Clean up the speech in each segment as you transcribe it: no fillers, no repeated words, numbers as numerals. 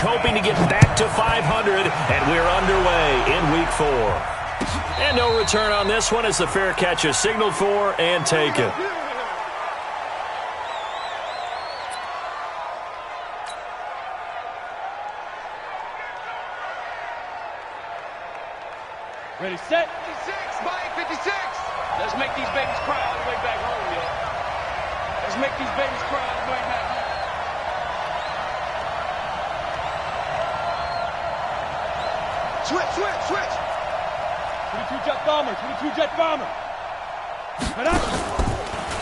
hoping to get back to 500, and we're underway in Week 4. And no return on this one as the fair catch is signaled for and taken. Ready, set. 56, Mike, 56. Let's make these babies cry all the way back home, yo. Let's make these babies cry all the way back home. Switch. 22 jet bomber.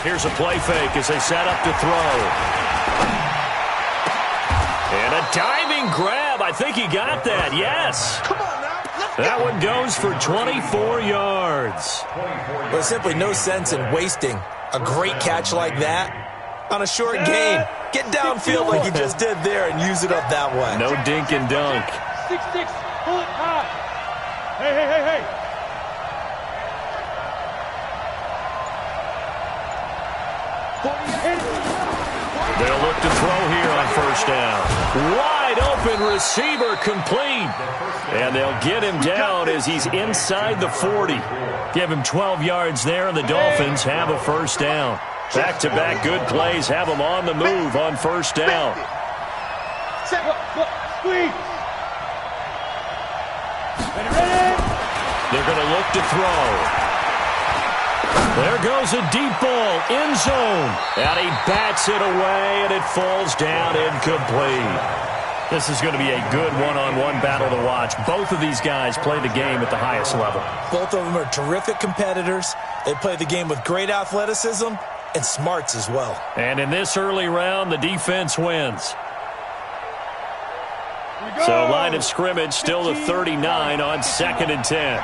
Here's a play fake as they set up to throw. And a diving grab. I think he got that, yes. Come on now. That one goes for 24 yards. There's simply no sense in wasting a great catch like that on a short gain. Get downfield like you just did there and use it up that way. No dink and dunk. 6-6, pull it high. Hey. They'll look to throw here on first down. Wide open receiver complete. And they'll get him down as he's inside the 40. Give him 12 yards there, and the Dolphins have a first down. Back-to-back good plays have them on the move on first down. Squeeze. They're going to look to throw. There goes a deep ball, end zone. And he bats it away, and it falls down incomplete. This is going to be a good one-on-one battle to watch. Both of these guys play the game at the highest level. Both of them are terrific competitors. They play the game with great athleticism and smarts as well. And in this early round, the defense wins. So line of scrimmage still to 39 on 2nd and 10.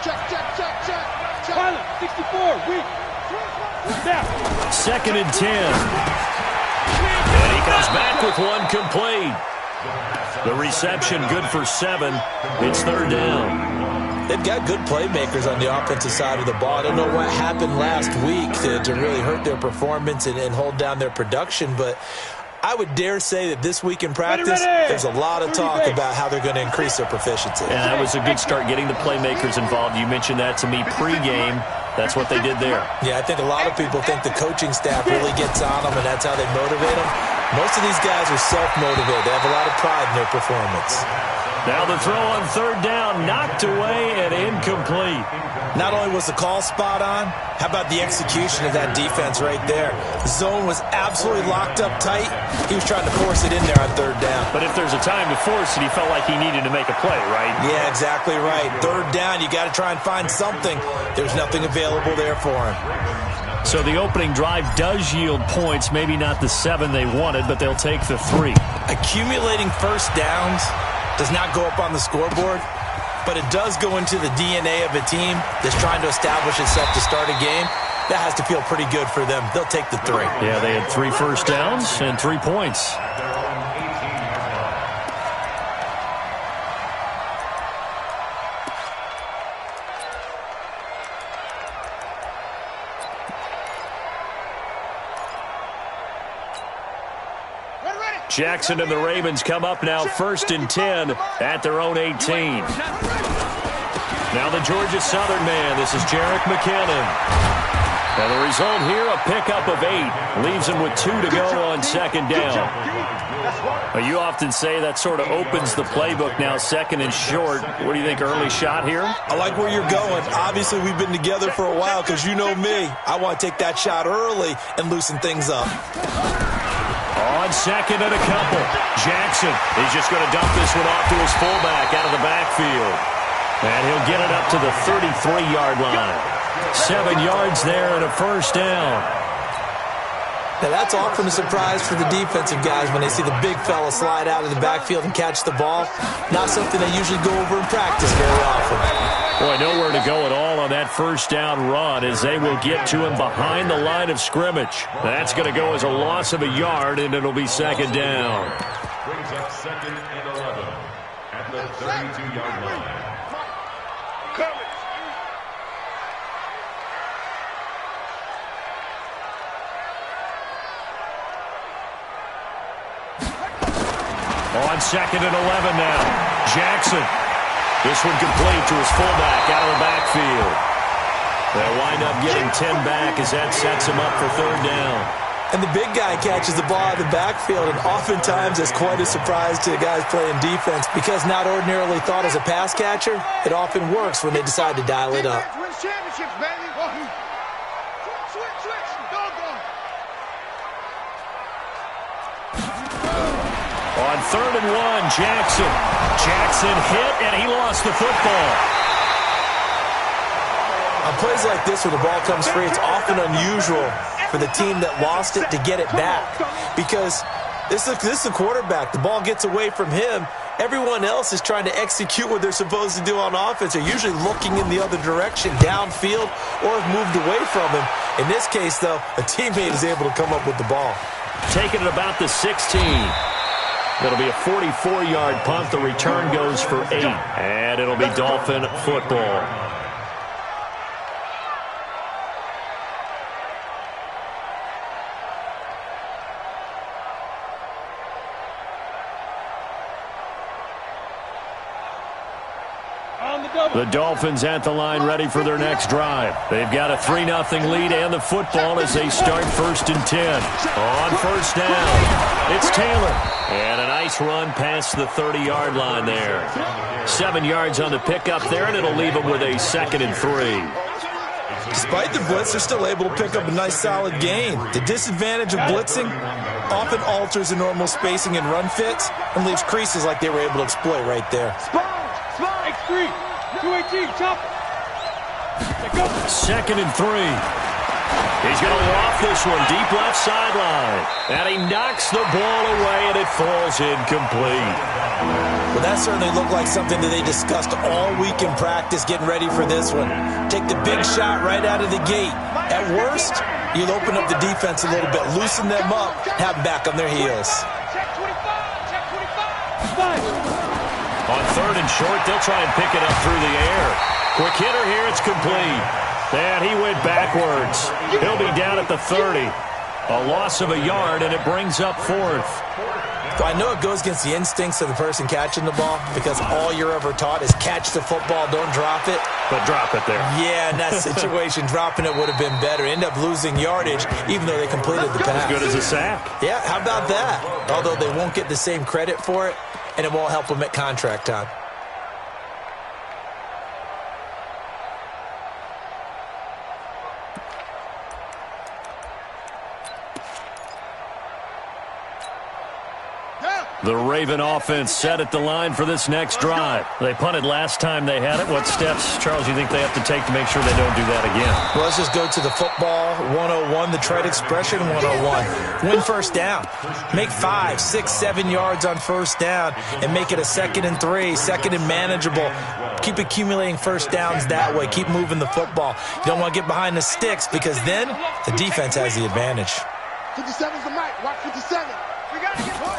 Check. Pilot, 64, weak. 2nd and 10. And he comes back with one complete. The reception good for 7. It's 3rd down. They've got good playmakers on the offensive side of the ball. I don't know what happened last week to really hurt their performance and hold down their production, but I would dare say that this week in practice, there's a lot of talk about how they're going to increase their proficiency. And that was a good start getting the playmakers involved. You mentioned that to me pregame. That's what they did there. Yeah, I think a lot of people think the coaching staff really gets on them, and that's how they motivate them. Most of these guys are self-motivated. They have a lot of pride in their performance. Now the throw on 3rd down, knocked away and incomplete. Not only was the call spot on, how about the execution of that defense right there? The zone was absolutely locked up tight. He was trying to force it in there on 3rd down. But if there's a time to force it, he felt like he needed to make a play, right? Yeah, exactly right. 3rd down, you got to try and find something. There's nothing available there for him. So the opening drive does yield points, maybe not the 7 they wanted, but they'll take the 3. Accumulating first downs does not go up on the scoreboard, but it does go into the DNA of a team that's trying to establish itself to start a game. That has to feel pretty good for them. They'll take the 3. Yeah, they had 3 first downs and 3 points. Jackson and the Ravens come up now 1st and 10 at their own 18. Now the Georgia Southern man. This is Jerick McKinnon. And the result here, a pickup of 8. Leaves him with 2 to go on 2nd down. You often say that sort of opens the playbook now, 2nd and short. What do you think, early shot here? I like where you're going. Obviously, we've been together for a while because you know me. I want to take that shot early and loosen things up. On 2nd and a couple. Jackson is just going to dump this one off to his fullback out of the backfield. And he'll get it up to the 33-yard line. 7 yards there and a first down. Now that's often a surprise for the defensive guys when they see the big fella slide out of the backfield and catch the ball. Not something they usually go over in practice very often. Boy, nowhere to go at all on that first down run as they will get to him behind the line of scrimmage. That's going to go as a loss of a yard, and it'll be 2nd down. Brings up 2nd and 11 at the 32-yard line. On 2nd and 11 now. Jackson. This one complete to his fullback out of the backfield. They'll wind up getting 10 back as that sets him up for 3rd down. And the big guy catches the ball out of the backfield, and oftentimes it's quite a surprise to the guys playing defense because not ordinarily thought as a pass catcher, it often works when they decide to dial it up. Win championships, baby. Switch. Doggone. On 3rd and 1, Jackson. Jackson hit, and he lost the football. On plays like this where the ball comes free, it's often unusual for the team that lost it to get it back because this is a quarterback. The ball gets away from him. Everyone else is trying to execute what they're supposed to do on offense. They're usually looking in the other direction, downfield, or have moved away from him. In this case, though, a teammate is able to come up with the ball. Taking it about the 16. It'll be a 44-yard punt. The return goes for 8. And it'll be Dolphin football. The Dolphins at the line ready for their next drive. They've got a 3-0 lead and the football as they start 1st and 10. On 1st down, it's Taylor. And a nice run past the 30-yard line there. 7 yards on the pickup there, and it'll leave them with a 2nd and 3. Despite the blitz, they're still able to pick up a nice solid gain. The disadvantage of blitzing often alters the normal spacing and run fits and leaves creases like they were able to exploit right there. Spot, X3. 218, chop. 2nd and 3. He's going to loft this one deep left sideline. And he knocks the ball away, and it falls incomplete. Well, that certainly looked like something that they discussed all week in practice getting ready for this one. Take the big shot right out of the gate. At worst, you'll open up the defense a little bit, loosen them up, have them back on their heels. Check 25. On 3rd and short, they'll try and pick it up through the air. Quick hitter here, it's complete. And he went backwards. He'll be down at the 30. A loss of a yard, and it brings up 4th. So I know it goes against the instincts of the person catching the ball because all you're ever taught is catch the football, don't drop it. But drop it there. Yeah, in that situation, dropping it would have been better. End up losing yardage, even though they completed the pass. As good as a sack. Yeah, how about that? Although they won't get the same credit for it, and it won't help them at contract time. The Raven offense set at the line for this next drive. They punted last time they had it. What steps, Charles, you think they have to take to make sure they don't do that again? Well, let's just go to the football 101, the trade expression 101. Win 1st down. Make 5, 6, 7 yards on 1st down and make it a 2nd and 3, 2nd and manageable. Keep accumulating 1st downs that way. Keep moving the football. You don't want to get behind the sticks because then the defense has the advantage. 57's the mic. Watch 57. We got to get one.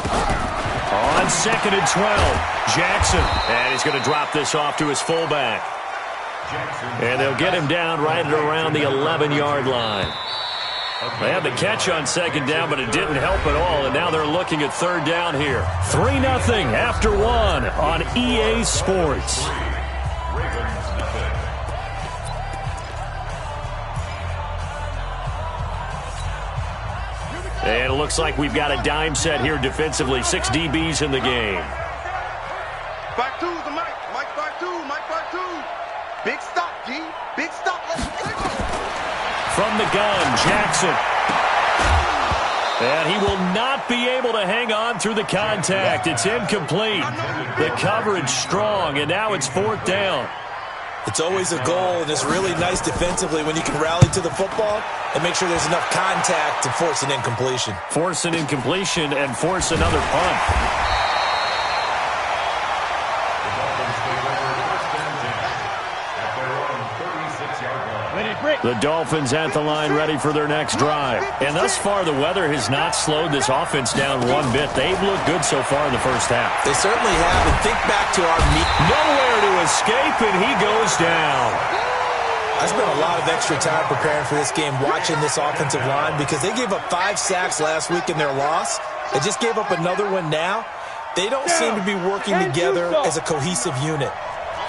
On 2nd and 12, Jackson. And he's going to drop this off to his fullback. And they'll get him down right at around the 11-yard line. They had the catch on 2nd down, but it didn't help at all. And now they're looking at 3rd down here. 3-0 after 1 on EA Sports. And it looks like we've got a dime set here defensively. 6 DBs in the game. Back two, the mic. Mike back two. Big stop, G. Big stop. Let's go. From the gun, Jackson. And he will not be able to hang on through the contact. It's incomplete. The coverage strong, and now it's 4th down. It's always a goal, and it's really nice defensively when you can rally to the football and make sure there's enough contact to force an incompletion. Force an incompletion and force another punt. The Dolphins at the line ready for their next drive. And thus far, the weather has not slowed this offense down one bit. They've looked good so far in the 1st half. They certainly have. And think back to our meet. Nowhere to escape, and he goes down. I spent a lot of extra time preparing for this game watching this offensive line because they gave up 5 sacks last week in their loss. They just gave up another one now. they don't seem to be working together as a cohesive unit.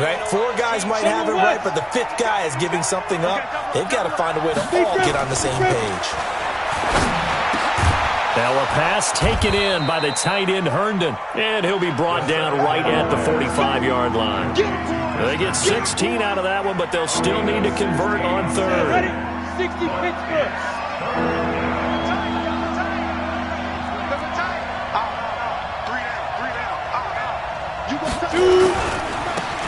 Right? 4 guys might have it right, but the 5th guy is giving something up. They've got to find a way to all get on the same page. Now a pass taken in by the tight end Herndon, and he'll be brought down right at the 45-yard line. They get 16 out of that one, but they'll still need to convert on 3rd. 60 Pittsburgh.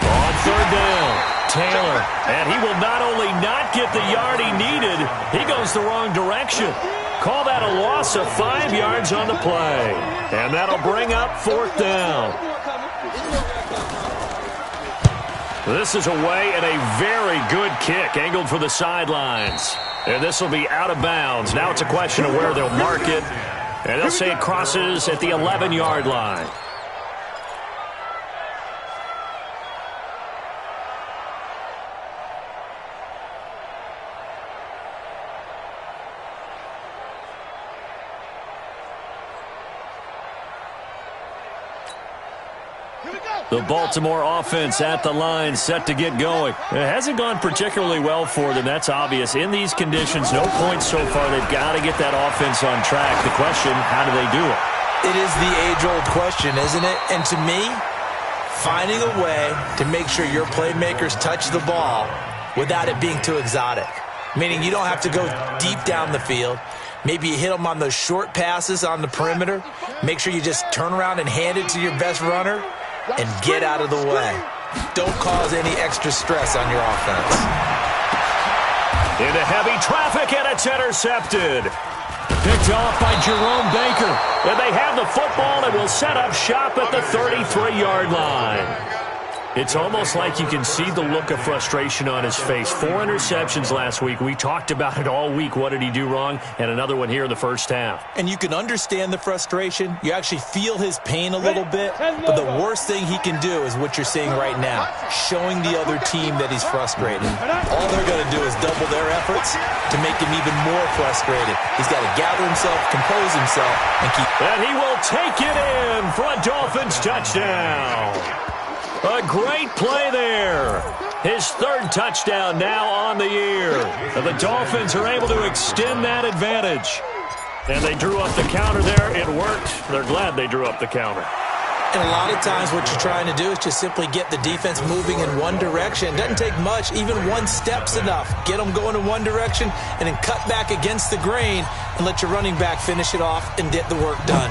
On 3rd down, Taylor, and he will not only not get the yard he needed, he goes the wrong direction. Call that a loss of 5 yards on the play. And that'll bring up 4th down. This is away and a very good kick angled for the sidelines. And this will be out of bounds. Now it's a question of where they'll mark it. And they'll say it crosses at the 11-yard line. The Baltimore offense at the line, set to get going. It hasn't gone particularly well for them. That's obvious. In these conditions, no points so far. They've got to get that offense on track. The question, how do they do it? It is the age-old question, isn't it? And to me, finding a way to make sure your playmakers touch the ball without it being too exotic. Meaning you don't have to go deep down the field. Maybe you hit them on those short passes on the perimeter. Make sure you just turn around and hand it to your best runner and get out of the way. Don't cause any extra stress on your offense. Into heavy traffic, and it's intercepted. Picked off by Jerome Baker. And they have the football and will set up shop at the 33-yard line. It's almost like you can see the look of frustration on his face. 4 interceptions last week. We talked about it all week. What did he do wrong? And another one here in the first half. And you can understand the frustration. You actually feel his pain a little bit. But the worst thing he can do is what you're seeing right now, showing the other team that he's frustrated. All they're going to do is double their efforts to make him even more frustrated. He's got to gather himself, compose himself, and keep... And he will take it in for a Dolphins touchdown. A great play there. His 3rd touchdown now on the year. And the Dolphins are able to extend that advantage. And they drew up the counter there. It worked. They're glad they drew up the counter. And a lot of times what you're trying to do is just simply get the defense moving in one direction. It doesn't take much. Even 1 step's enough. Get them going in one direction and then cut back against the grain and let your running back finish it off and get the work done.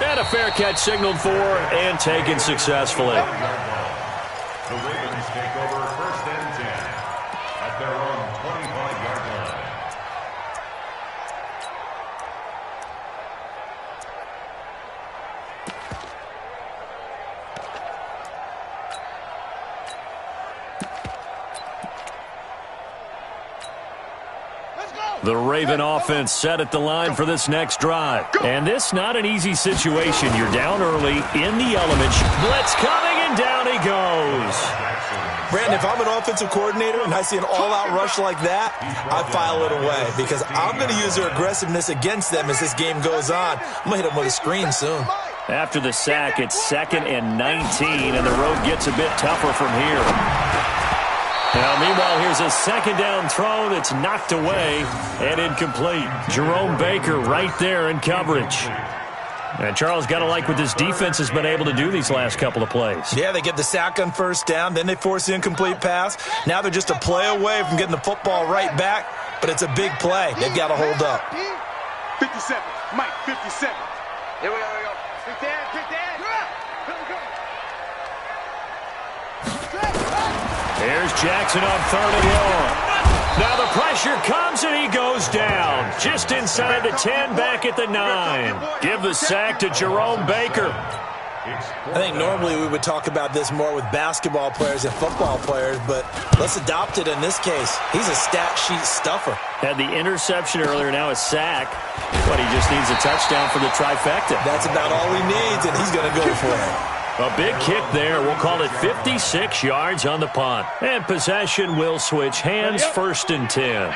And a fair catch signaled for and taken successfully. The Ravens take over 1st and 10 at their own 25-yard line. The Raven offense set at the line for this next drive. And this not an easy situation. You're down early in the elements. Blitz coming, and down he goes. Brandon, if I'm an offensive coordinator and I see an all-out rush like that, I file it away because I'm going to use their aggressiveness against them as this game goes on. I'm going to hit them with a screen soon. After the sack, it's 2nd and 19, and the road gets a bit tougher from here. Now, meanwhile, here's a 2nd down throw that's knocked away and incomplete. Jerome Baker right there in coverage. And Charles, got to like what this defense has been able to do these last couple of plays. Yeah, they get the sack on 1st down, then they force the incomplete pass. Now they're just a play away from getting the football right back, but it's a big play. They've got to hold up. 57, Mike, 57. Here we go, here we go. Pick that, pick that. Here's Jackson on 3rd and long. Now the pressure comes and he goes down. Just inside the 10, back at the 9. Give the sack to Jerome Baker. I think normally we would talk about this more with basketball players and football players, but let's adopt it in this case. He's a stat sheet stuffer. Had the interception earlier, now a sack. But he just needs a touchdown for the trifecta. That's about all he needs, and he's going to go for it. A big kick there. We'll call it 56 yards on the punt. And possession will switch hands, 1st and 10.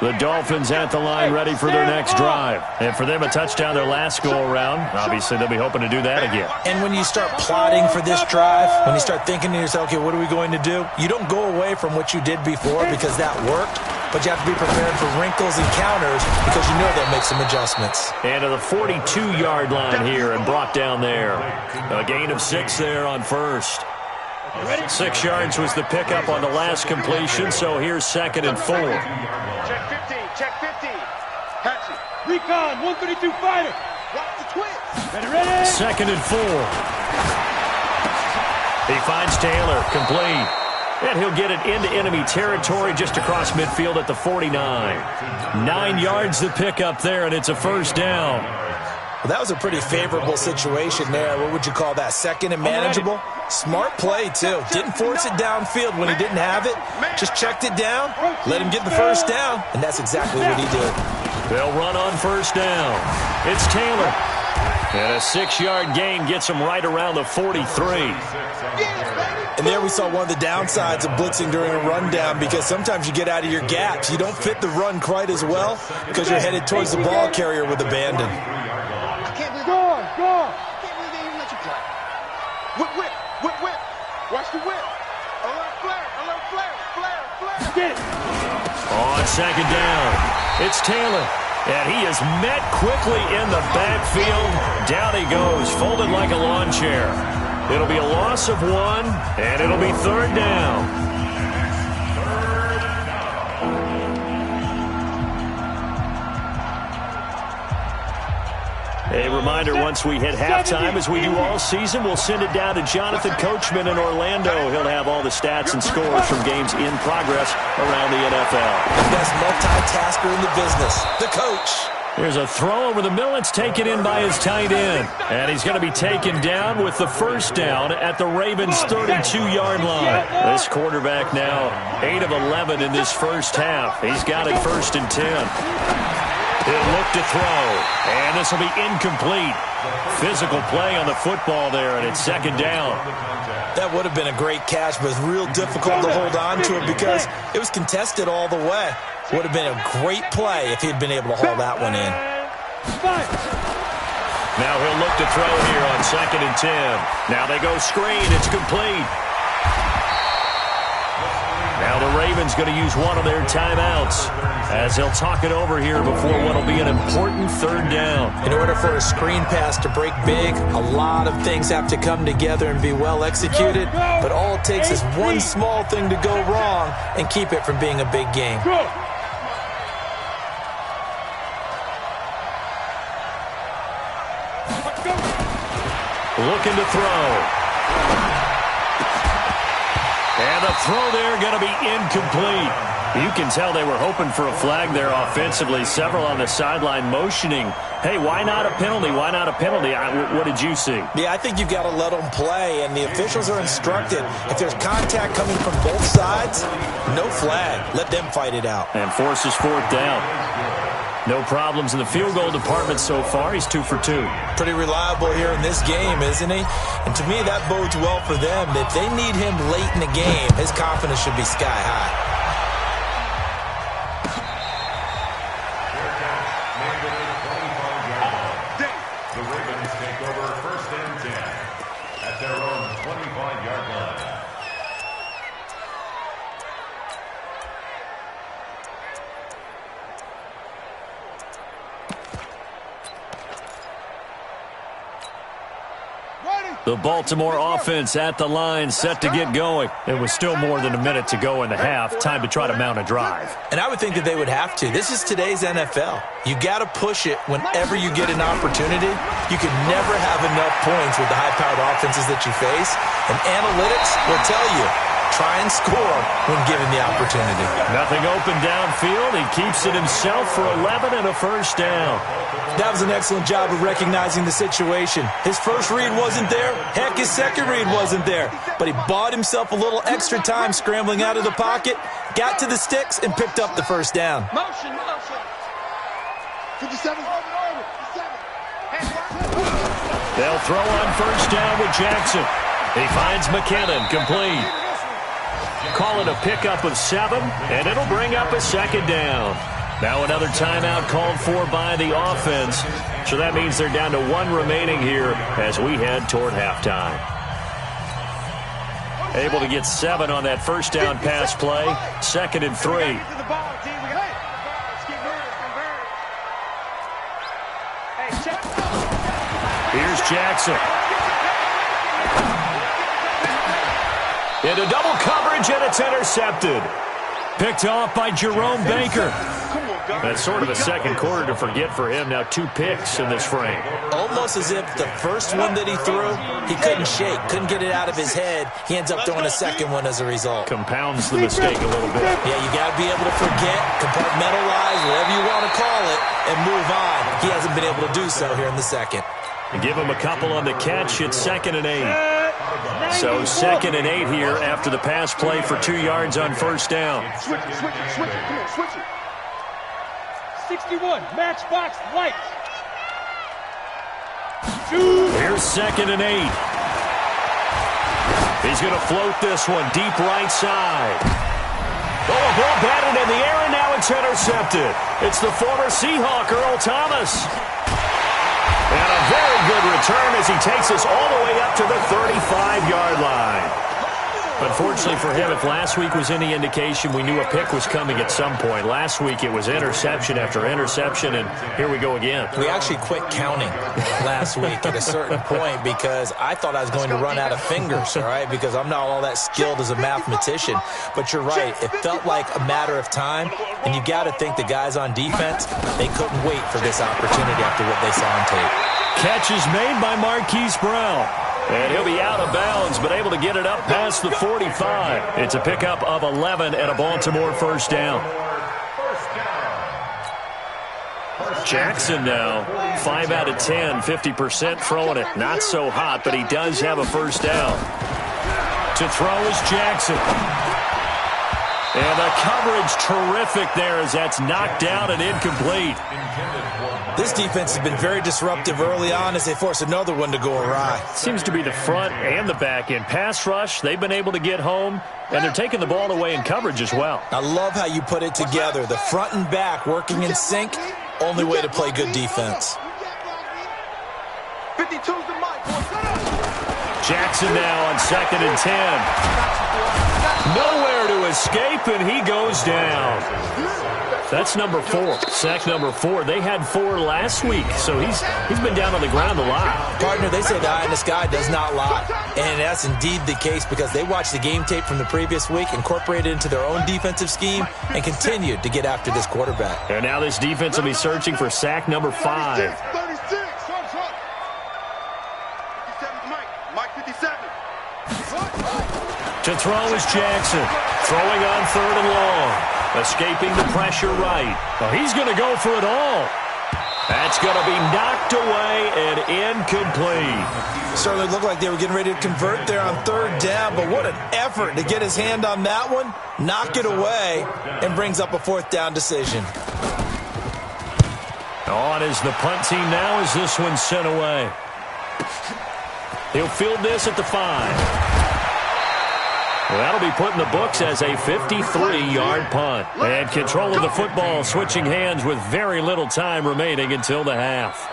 The Dolphins at the line ready for their next drive. And for them, a touchdown their last go-around. Obviously, they'll be hoping to do that again. And when you start plotting for this drive, when you start thinking to yourself, okay, what are we going to do? You don't go away from what you did before because that worked, but you have to be prepared for wrinkles and counters because you know they'll make some adjustments. And to the 42-yard line here and brought down there. A gain of 6 there on first. 6 yards was the pickup on the last completion, so here's 2nd and 4. Check 50, check 50. Hatch it. Recon, 132 fighter. Watch the twist. Ready? 2nd and 4. He finds Taylor, complete. And he'll get it into enemy territory just across midfield at the 49. 9 yards the pickup there, and it's a first down. Well, that was a pretty favorable situation there. What would you call that? 2nd and manageable? Smart play, too. Didn't force it downfield when he didn't have it. Just checked it down, let him get the first down, and that's exactly what he did. They'll run on first down. It's Taylor. And a 6-yard gain gets him right around the 43. And there we saw one of the downsides of blitzing during a rundown because sometimes you get out of your gaps. You don't fit the run quite as well because you're headed towards the ball carrier with abandon. Whip. Watch the whip. Alert flare. Get it. On 2nd down, it's Taylor. And he is met quickly in the backfield. Down he goes, folded like a lawn chair. It'll be a loss of 1, and it'll be 3rd down. A reminder, once we hit halftime, as we do all season, we'll send it down to Jonathan Coachman in Orlando. He'll have all the stats and scores from games in progress around the NFL. The best multitasker in the business, the coach. There's a throw over the middle. It's taken in by his tight end. And he's going to be taken down with the first down at the Ravens' 32-yard line. This quarterback now 8 of 11 in this first half. He's got it 1st and 10. He'll look to throw, and this will be incomplete. Physical play on the football there, and it's 2nd down. That would have been a great catch, but it's real difficult to hold on to it because it was contested all the way. Would have been a great play if he'd been able to hold that one in. Now he'll look to throw here on 2nd and 10. Now they go screen. It's complete. Now the Ravens going to use one of their timeouts as they'll talk it over here before what will be an important 3rd down. In order for a screen pass to break big, a lot of things have to come together and be well executed, but all it takes is one small thing to go wrong and keep it from being a big game. Looking to throw. And the throw there going to be incomplete. You can tell they were hoping for a flag there offensively. Several on the sideline motioning, hey, why not a penalty? Why not a penalty? What did you see? Yeah, I think you've got to let them play, and the officials are instructed. If there's contact coming from both sides, no flag. Let them fight it out. And forces 4th down. No problems in the field goal department so far. He's 2 for 2. Pretty reliable here in this game, isn't he? And to me, that bodes well for them. If they need him late in the game, his confidence should be sky high. The Ravens take over 1st and 10 at their own 25-yard line. The Baltimore offense at the line, set to get going. It was still more than a minute to go in the half. Time to try to mount a drive. And I would think that they would have to. This is today's NFL. You got to push it whenever you get an opportunity. You can never have enough points with the high-powered offenses that you face. And analytics will tell you, try and score when given the opportunity. Nothing open downfield. He keeps it himself for 11 and a first down. That was an excellent job of recognizing the situation. His first read wasn't there. Heck, his second read wasn't there. But he bought himself a little extra time scrambling out of the pocket, got to the sticks, and picked up the first down. Motion. 57. They'll throw on first down with Jackson. He finds McKinnon, complete. Call it a pickup of 7, and it'll bring up a 2nd down. Now another timeout called for by the offense. So that means they're down to 1 remaining here as we head toward halftime. Able to get 7 on that first down pass play. 2nd and 3. Here's Jackson. Into double coverage, and it's intercepted. Picked off by Jerome Baker. That's sort of a second quarter to forget for him. Now 2 picks in this frame. Almost as if the first one that he threw, he couldn't shake, couldn't get it out of his head. He ends up throwing a second one as a result. Compounds the mistake a little bit. Yeah, you got to be able to forget, compartmentalize, whatever you want to call it, and move on. He hasn't been able to do so here in the second. And give him a couple on the catch. It's 2nd and 8. So 2nd and 8 here after the pass play for 2 yards on first down. Switch it. Come here, switch it. 61, matchbox lights. Here's 2nd and 8. He's going to float this one deep right side. Oh, a ball batted in the air, and now it's intercepted. It's the former Seahawk, Earl Thomas. And a very good return as he takes us all the way up to the 35-yard line. Unfortunately for him, if last week was any indication, we knew a pick was coming at some point. Last week it was interception after interception, and here we go again. We actually quit counting last week at a certain point because I thought I was going to run out of fingers, all right, because I'm not all that skilled as a mathematician. But you're right. It felt like a matter of time, and you got to think the guys on defense, they couldn't wait for this opportunity after what they saw on tape. Catch is made by Marquise Brown. And he'll be out of bounds, but able to get it up past the 45. It's a pickup of 11 and a Baltimore first down. Jackson now, 5 out of 10, 50% throwing it. Not so hot, but he does have a first down. To throw is Jackson. And the coverage terrific there as that's knocked down and incomplete. This defense has been very disruptive early on as they force another one to go awry. Seems to be the front and the back end. Pass rush, they've been able to get home, and they're taking the ball away in coverage as well. I love how you put it together. The front and back working in sync, only way to play good defense. 52's the mic. Jackson now on 2nd and 10. Nowhere to escape, and he goes down. That's number 4. Sack number 4. They had 4 last week, so he's been down on the ground a lot. Partner, they say the eye in the sky does not lie, and that's indeed the case because they watched the game tape from the previous week, incorporated it into their own defensive scheme, and continued to get after this quarterback. And now this defense will be searching for sack number 5. 36. Mike 57. To throw is Jackson. Throwing on 3rd and long. Escaping the pressure right. Oh, he's going to go for it all. That's going to be knocked away and incomplete. Certainly looked like they were getting ready to convert there on 3rd down, but what an effort to get his hand on that one, knock it away, and brings up a 4th down decision. On is the punt team now as this one's sent away. He'll field this at the 5. Well, that'll be put in the books as a 53-yard punt. And control of the football switching hands with very little time remaining until the half.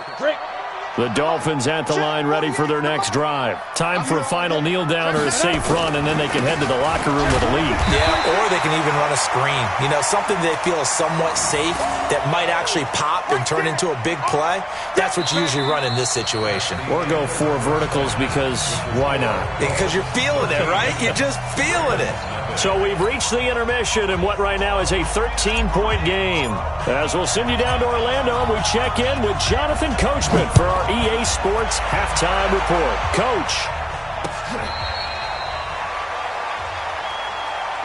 The Dolphins at the line ready for their next drive. Time for a final kneel down or a safe run, and then they can head to the locker room with a lead. Yeah, or they can even run a screen. You know, something they feel is somewhat safe that might actually pop and turn into a big play. That's what you usually run in this situation. Or go 4 verticals because why not? Because you're feeling it, right? You're just feeling it. So we've reached the intermission in what right now is a 13-point game. As we'll send you down to Orlando, we check in with Jonathan Coachman for our EA Sports Halftime Report. Coach.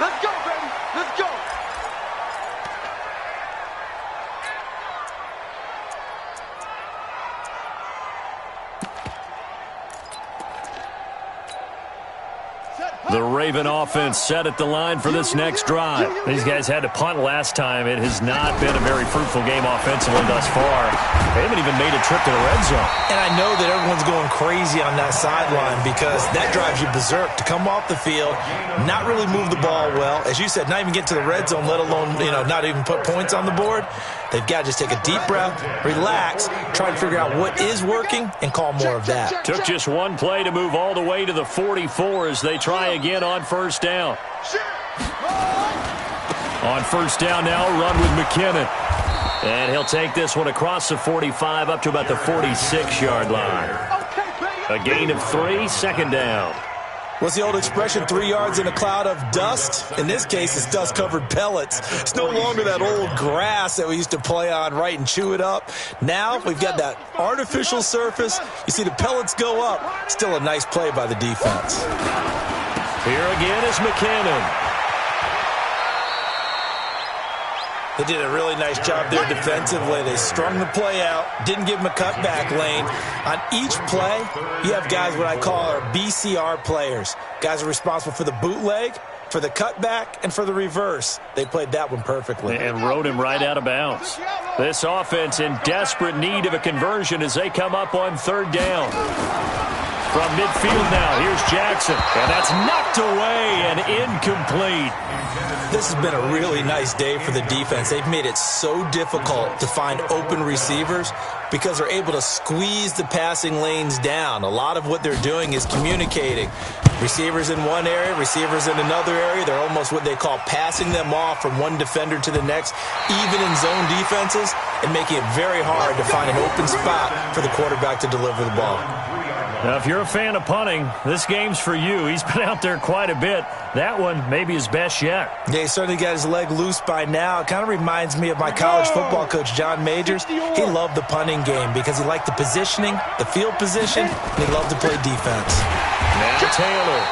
Let's go, baby. Let's go. Set. The Raven offense set at the line for this next drive. These guys had to punt last time. It has not been a very fruitful game offensively thus far. They haven't even made a trip to the red zone. And I know that everyone's going crazy on that sideline because that drives you berserk to come off the field, not really move the ball well. As you said, not even get to the red zone, let alone, not even put points on the board. They've got to just take a deep breath, relax, try to figure out what is working, and call more of that. Took just one play to move all the way to the 44 as they try again on first down. On first down now, run with McKinnon. And he'll take this one across the 45 up to about the 46-yard line. A gain of 3, second down. What's the old expression, 3 yards in a cloud of dust? In this case, it's dust-covered pellets. It's no longer that old grass that we used to play on, right, and chew it up. Now we've got that artificial surface. You see the pellets go up. Still a nice play by the defense. Here again is McKinnon. They did a really nice job there defensively. They strung the play out, didn't give him a cutback lane. On each play, you have guys what I call our BCR players. Guys are responsible for the bootleg, for the cutback, and for the reverse. They played that one perfectly. And rode him right out of bounds. This offense in desperate need of a conversion as they come up on third down. From midfield now, here's Jackson. And that's knocked away and incomplete. This has been a really nice day for the defense. They've made it so difficult to find open receivers because they're able to squeeze the passing lanes down. A lot of what they're doing is communicating. Receivers in one area, receivers in another area. They're almost what they call passing them off from one defender to the next, even in zone defenses, and making it very hard to find an open spot for the quarterback to deliver the ball. Now, if you're a fan of punting, this game's for you. He's been out there quite a bit. That one may be his best yet. Yeah, he certainly got his leg loose by now. It kind of reminds me of my college football coach, John Majors. He loved the punting game because he liked the positioning, the field position, and he loved to play defense. Now Taylor.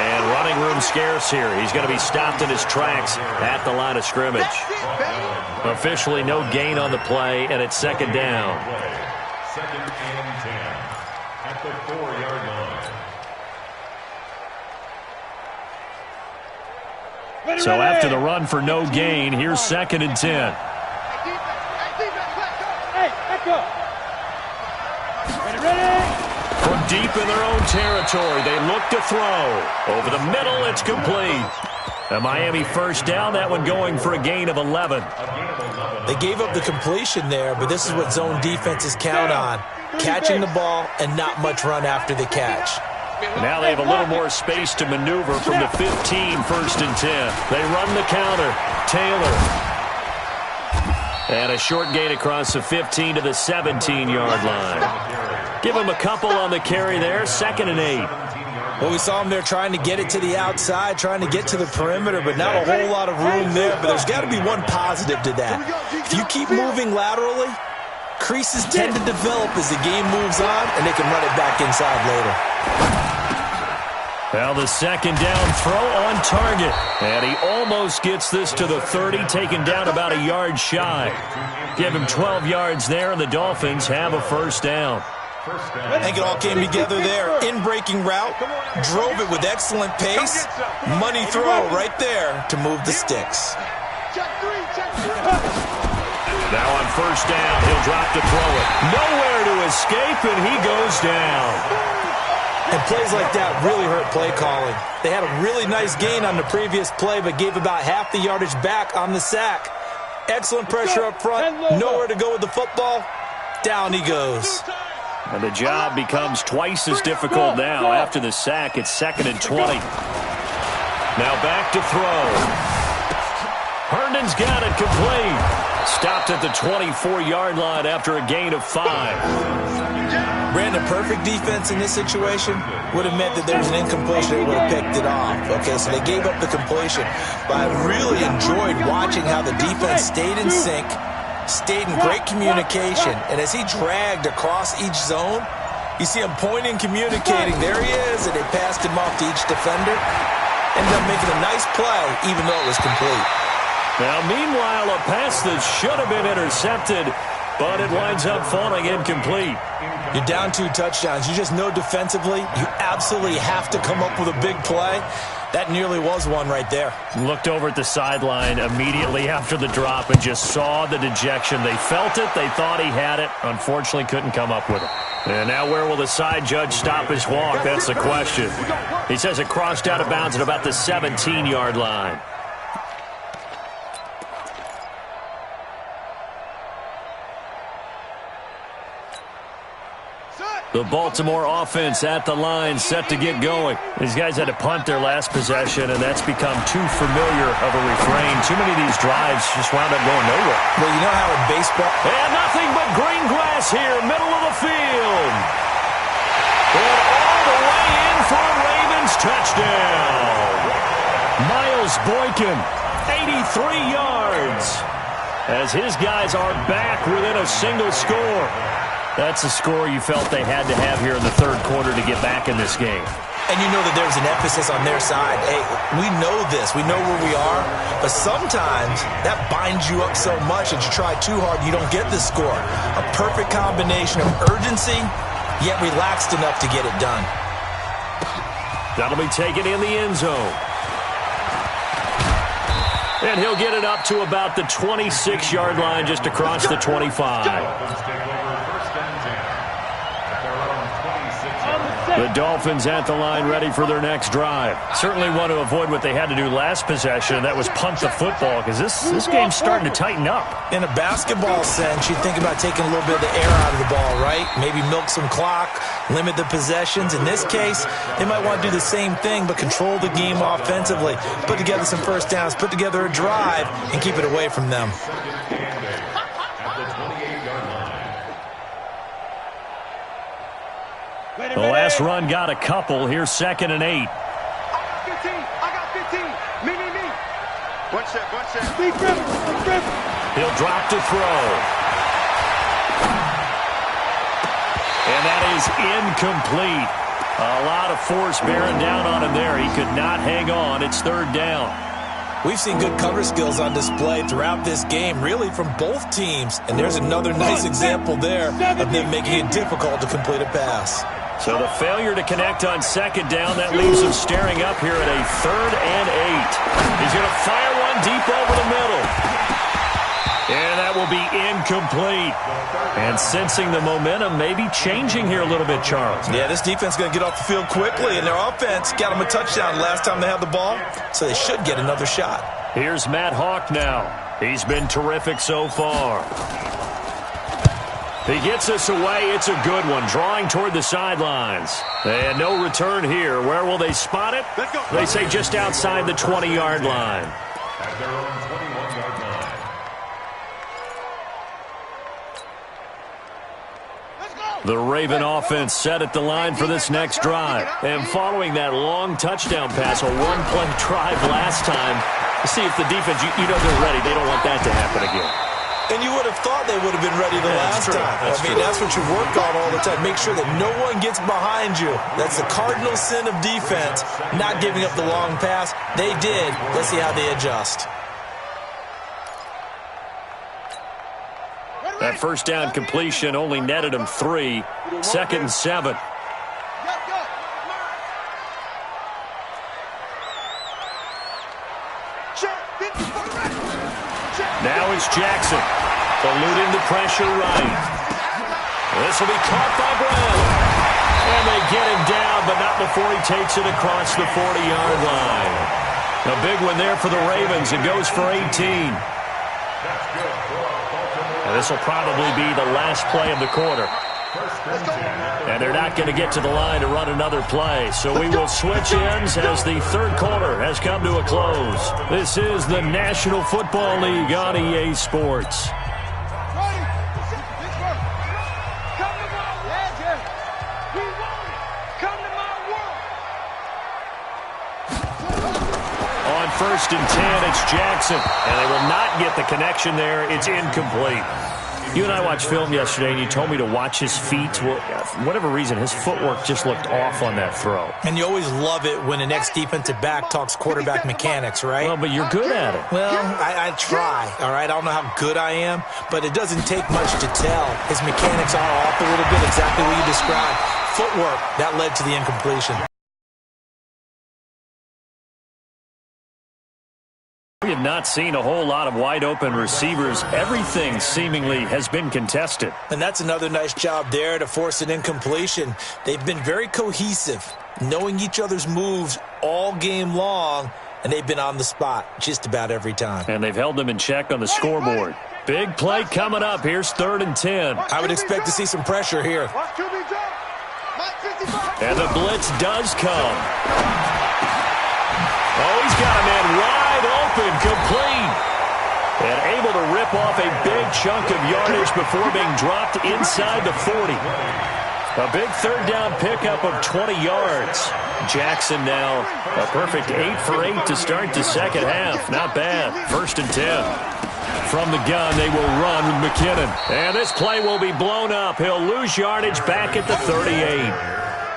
And running room scarce here. He's going to be stopped in his tracks at the line of scrimmage. Officially no gain on the play, and it's second down. Second and 10 at the 4-yard line. So after the run for no gain, here's second and 10. From deep in their own territory, they look to throw. Over the middle, it's complete. A Miami first down, that one going for a gain of 11. They gave up the completion there, but this is what zone defenses count on. Catching the ball and not much run after the catch. Now they have a little more space to maneuver from the 15, first and 10. They run the counter. Taylor. And a short gain across the 15 to the 17-yard line. Give him a couple on the carry there, second and 8. Well, we saw him there trying to get it to the outside, trying to get to the perimeter, but not a whole lot of room there. But there's got to be one positive to that. If you keep moving laterally, creases tend to develop as the game moves on, and they can run it back inside later. Now the second down throw on target. And he almost gets this to the 30, taken down about a yard shy. Give him 12 yards there, and the Dolphins have a first down. I think it all came together there. In-breaking route, drove it with excellent pace. Money throw right there to move the sticks. Now on first down, he'll drop to throw it. Nowhere to escape, and he goes down. And plays like that really hurt play calling. They had a really nice gain on the previous play, but gave about half the yardage back on the sack. Excellent pressure up front, nowhere to go with the football. Down he goes. And the job becomes twice as difficult now. After the sack, it's second and 20. Now back to throw. Herndon's got it complete. Stopped at the 24-yard line after a gain of 5. Brandon, perfect defense in this situation would have meant that there was an incompletion. They would have picked it off. Okay, so they gave up the completion. But I really enjoyed watching how the defense stayed in sync, stayed in great communication, and as he dragged across each zone, you see him pointing, communicating. There he is, and they passed him off to each defender. Ended up making a nice play, even though it was complete. Now, meanwhile, a pass that should have been intercepted but it winds up falling incomplete. You're down 2 touchdowns. You just know defensively you absolutely have to come up with a big play. That nearly was one right there. Looked over at the sideline immediately after the drop and just saw the dejection. They felt it. They thought he had it. Unfortunately, couldn't come up with it. And now where will the side judge stop his walk? That's the question. He says it crossed out of bounds at about the 17-yard line. The Baltimore offense at the line, set to get going. These guys had to punt their last possession, and that's become too familiar of a refrain. Too many of these drives just wound up going nowhere. Well, you know how in baseball... And nothing but green grass here, middle of the field. And all the way in for a Ravens touchdown. Miles Boykin, 83 yards. As his guys are back within a single score. That's a score you felt they had to have here in the third quarter to get back in this game. And you know that there's an emphasis on their side. Hey, we know this. We know where we are. But sometimes that binds you up so much that you try too hard, you don't get the score. A perfect combination of urgency, yet relaxed enough to get it done. That'll be taken in the end zone. And he'll get it up to about the 26-yard line just across the 25. The Dolphins at the line ready for their next drive. Certainly want to avoid what they had to do last possession. That was punt the football because this game's starting to tighten up. In a basketball sense, you think about taking a little bit of the air out of the ball, right? Maybe milk some clock, limit the possessions. In this case, they might want to do the same thing but control the game offensively. Put together some first downs, put together a drive, and keep it away from them. The last run got a couple. Here's 2nd and 8. I got 15. Me. One set. Speed Griffin. He'll drop to throw. And that is incomplete. A lot of force bearing down on him there. He could not hang on. It's 3rd down. We've seen good cover skills on display throughout this game, really from both teams. And there's another nice example there of them making it difficult to complete a pass. So the failure to connect on 2nd down, that leaves him staring up here at a 3rd and 8. He's going to fire one deep over the middle. And that will be incomplete. And sensing the momentum maybe changing here a little bit, Charles. Yeah, this defense is going to get off the field quickly, and their offense got them a touchdown last time they had the ball, so they should get another shot. Here's Matt Hawk now. He's been terrific so far. He gets us away. It's a good one. Drawing toward the sidelines. And no return here. Where will they spot it? They say just outside the 20-yard line. At their own 21-yard line. The Raven offense set at the line for this next drive. And following that long touchdown pass, a one-play drive last time, to see if the defense, you know they're ready. They don't want that to happen again. And you would have thought they would have been ready the last time. That's what you work on all the time. Make sure that no one gets behind you. That's the cardinal sin of defense, not giving up the long pass. They did. Let's see how they adjust. That first down completion only netted him 3. 2nd and 7. Now it's Jackson, eluding the pressure right. This will be caught by Brown. And they get him down, but not before he takes it across the 40-yard line. A big one there for the Ravens. It goes for 18. And this will probably be the last play of the quarter. And they're not going to get to the line to run another play. So we will switch ends as the third quarter has come to a close. This is the National Football League on EA Sports. On 1st and 10, it's Jackson. And they will not get the connection there. It's incomplete. You and I watched film yesterday, and you told me to watch his feet. Well, for whatever reason, his footwork just looked off on that throw. And you always love it when an ex-defensive back talks quarterback mechanics, right? Well, but you're good at it. Well, I try, all right? I don't know how good I am, but it doesn't take much to tell. His mechanics are off a little bit, exactly what you described. Footwork, that led to the incompletion. We have not seen a whole lot of wide-open receivers. Everything seemingly has been contested. And that's another nice job there to force an incompletion. They've been very cohesive, knowing each other's moves all game long, and they've been on the spot just about every time. And they've held them in check on the scoreboard. Big play coming up. Here's 3rd and 10. I would expect to see some pressure here. And the blitz does come. Oh, he's got a man wide open, complete. And able to rip off a big chunk of yardage before being dropped inside the 40. A big 3rd down pickup of 20 yards. Jackson now a perfect 8 for 8 to start the second half. Not bad. 1st and 10. From the gun, they will run with McKinnon. And this play will be blown up. He'll lose yardage back at the 38.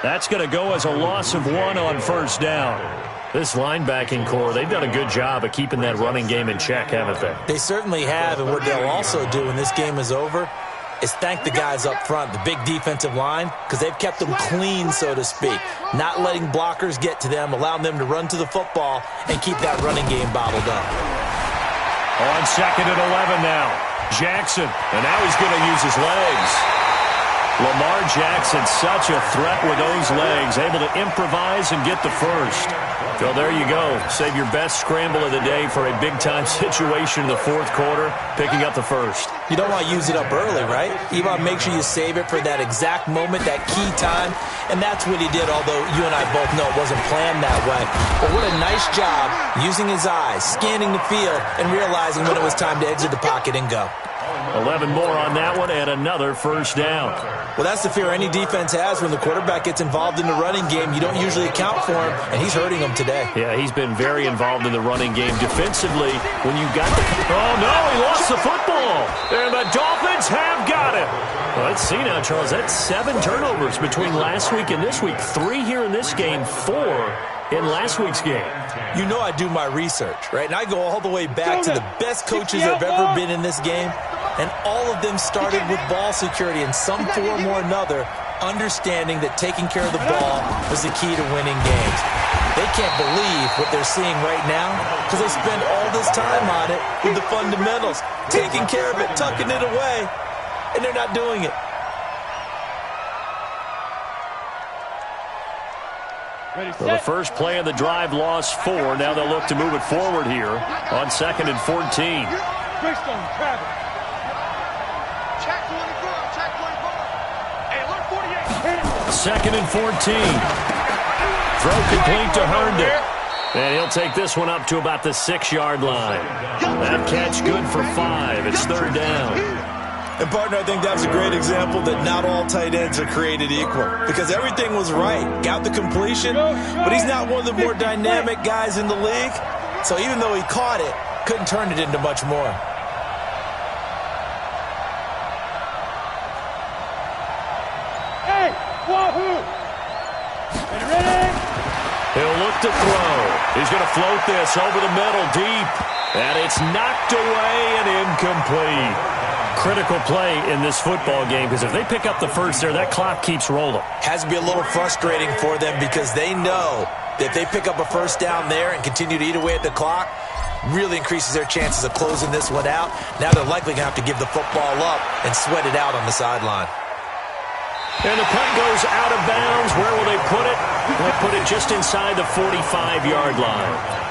That's going to go as a loss of 1 on 1st down. This linebacking core, they've done a good job of keeping that running game in check, haven't they? They certainly have, and what they'll also do when this game is over is thank the guys up front, the big defensive line, because they've kept them clean, so to speak, not letting blockers get to them, allowing them to run to the football and keep that running game bottled up. On 2nd and 11 now. Jackson, and now he's going to use his legs. Lamar Jackson, such a threat with those legs, able to improvise and get the first. So there you go. Save your best scramble of the day for a big-time situation in the 4th quarter, picking up the first. You don't want to use it up early, right? You want to make sure you save it for that exact moment, that key time, and that's what he did, although you and I both know it wasn't planned that way. But what a nice job using his eyes, scanning the field, and realizing when it was time to exit the pocket and go. 11 more on that one and another 1st down. Well, that's the fear any defense has when the quarterback gets involved in the running game. You don't usually account for him, and he's hurting them today. Yeah, he's been very involved in the running game. Defensively, when you got the... Oh, no, he lost the football. And the Dolphins have got it. Well, let's see now, Charles. That's 7 turnovers between last week and this week. 3 here in this game, 4 in last week's game. You know I do my research, right? And I go all the way back to the best coaches that have ever been in this game. And all of them started with ball security in some form or another, understanding that taking care of the ball was the key to winning games. They can't believe what they're seeing right now because they spend all this time on it with the fundamentals, taking care of it, tucking it away, and they're not doing it. Well, the first play of the drive lost 4. Now they'll look to move it forward here on 2nd and 14. Check 24, check 24. Hey, alert 48. 2nd and 14. Throw complete to Herndon. And he'll take this one up to about the 6-yard line. That catch good for 5. It's 3rd down. And, partner, I think that was a great example that not all tight ends are created equal because everything was right. Got the completion, but he's not one of the more dynamic guys in the league. So even though he caught it, couldn't turn it into much more. Hey, wahoo! Ready? He'll look to throw. He's going to float this over the middle deep. And it's knocked away and incomplete. Critical play in this football game because if they pick up the first there, that clock keeps rolling. Has to be a little frustrating for them because they know that if they pick up a first down there and continue to eat away at the clock, really increases their chances of closing this one out. Now they're likely going to have to give the football up and sweat it out on the sideline. And the punt goes out of bounds. Where will they put it? They'll put it just inside the 45-yard line.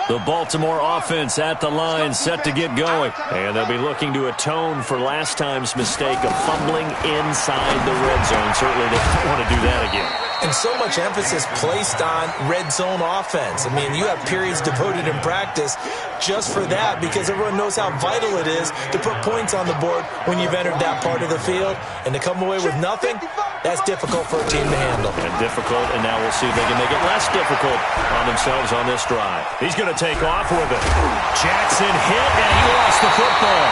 The Baltimore offense at the line, set to get going. And they'll be looking to atone for last time's mistake of fumbling inside the red zone. Certainly they don't want to do that again. And so much emphasis placed on red zone offense. I mean, you have periods devoted in practice just for that because everyone knows how vital it is to put points on the board when you've entered that part of the field. And to come away with nothing, that's difficult for a team to handle. And difficult, and now we'll see if they can make it less difficult on themselves on this drive. He's going to take off with it. Jackson hit, and he lost the football.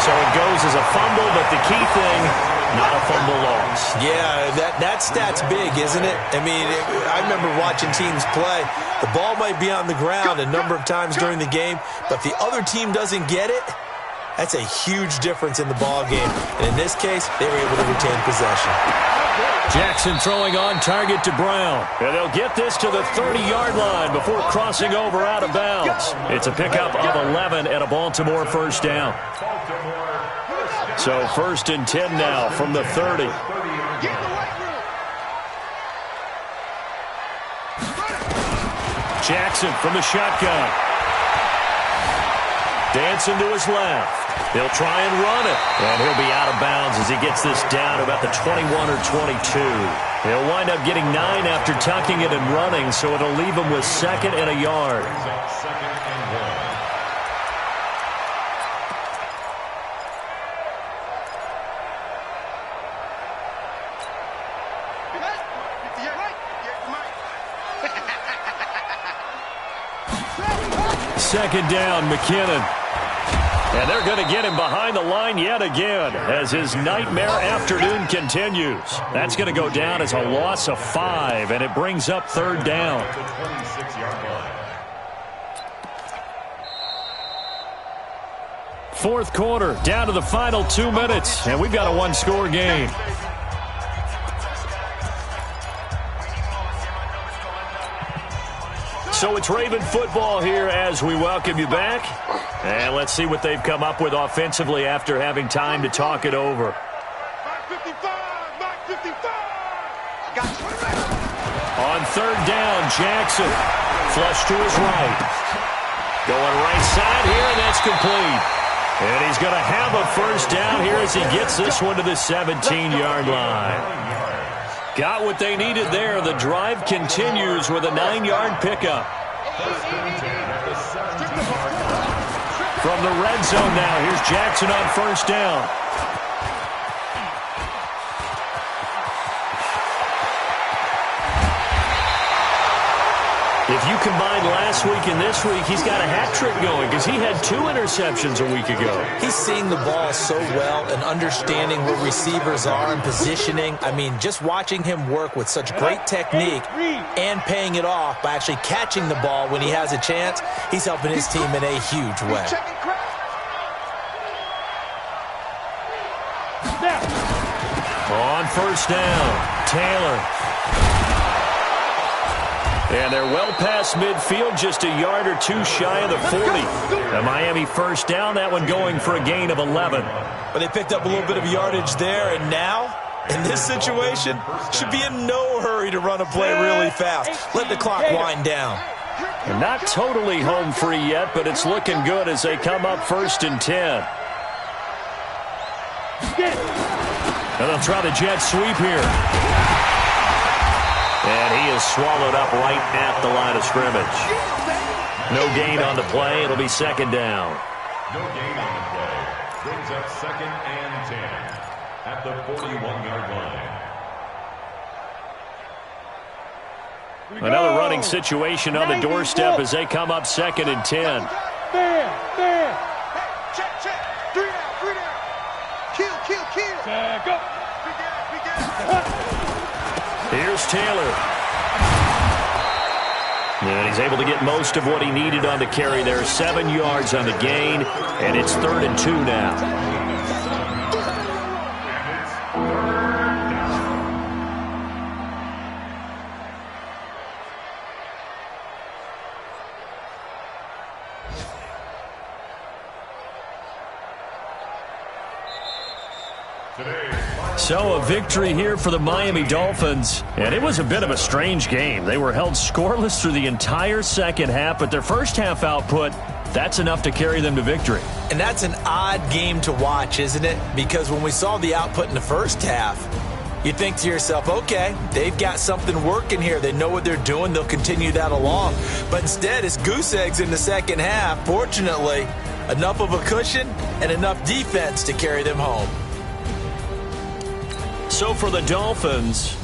So it goes as a fumble, but the key thing, not a fumble loss. Yeah, that stat's big, isn't it? I mean, I remember watching teams play. The ball might be on the ground a number of times during the game, but if the other team doesn't get it, that's a huge difference in the ball game. And in this case, they were able to retain possession. Jackson throwing on target to Brown. And they'll get this to the 30-yard line before crossing over out of bounds. It's a pickup of 11 and a Baltimore first down. So 1st and 10 now from the 30. Jackson from the shotgun. Dancing to his left. He'll try and run it. And he'll be out of bounds as he gets this down to about the 21 or 22. He'll wind up getting 9 after tucking it and running, so it'll leave him with 2nd and a yard. Second down, McKinnon. And they're going to get him behind the line yet again as his nightmare afternoon continues. That's going to go down as a loss of 5, and it brings up 3rd down. Fourth quarter, down to the final 2 minutes, and we've got a one-score game. So it's Raven football here as we welcome you back. And let's see what they've come up with offensively after having time to talk it over. On 3rd down, Jackson. Flush to his right. Going right side here, and that's complete. And he's going to have a first down here as he gets this one to the 17-yard line. Got what they needed there. The drive continues with a 9-yard pickup. From the red zone now, here's Jackson on 1st down. If you combine last week and this week, he's got a hat trick going because he had 2 interceptions a week ago. He's seeing the ball so well and understanding where receivers are and positioning. I mean, just watching him work with such great technique and paying it off by actually catching the ball when he has a chance, he's helping his team in a huge way. On 1st down, Taylor. And they're well past midfield, just a yard or 2 shy of the 40. The Miami first down, that one going for a gain of 11. But they picked up a little bit of yardage there, and now, in this situation, should be in no hurry to run a play really fast. Let the clock wind down. And not totally home free yet, but it's looking good as they come up 1st and 10. And they'll try the jet sweep here. And he is swallowed up right at the line of scrimmage. No gain on the play. It'll be 2nd down. No gain on the play. Brings up 2nd and 10 at the 41-yard line. Another running situation on the doorstep as they come up 2nd and 10. Hey, check. 3 down. Kill. Go. Here's Taylor. And he's able to get most of what he needed on the carry there. 7 yards on the gain, and it's 3rd and 2 now. So a victory here for the Miami Dolphins. And it was a bit of a strange game. They were held scoreless through the entire second half, but their first half output, that's enough to carry them to victory. And that's an odd game to watch, isn't it? Because when we saw the output in the first half, You think to yourself, okay, they've got something working here. They know what they're doing. They'll continue that along. But instead, it's goose eggs in the second half. Fortunately, enough of a cushion and enough defense to carry them home. So for the Dolphins,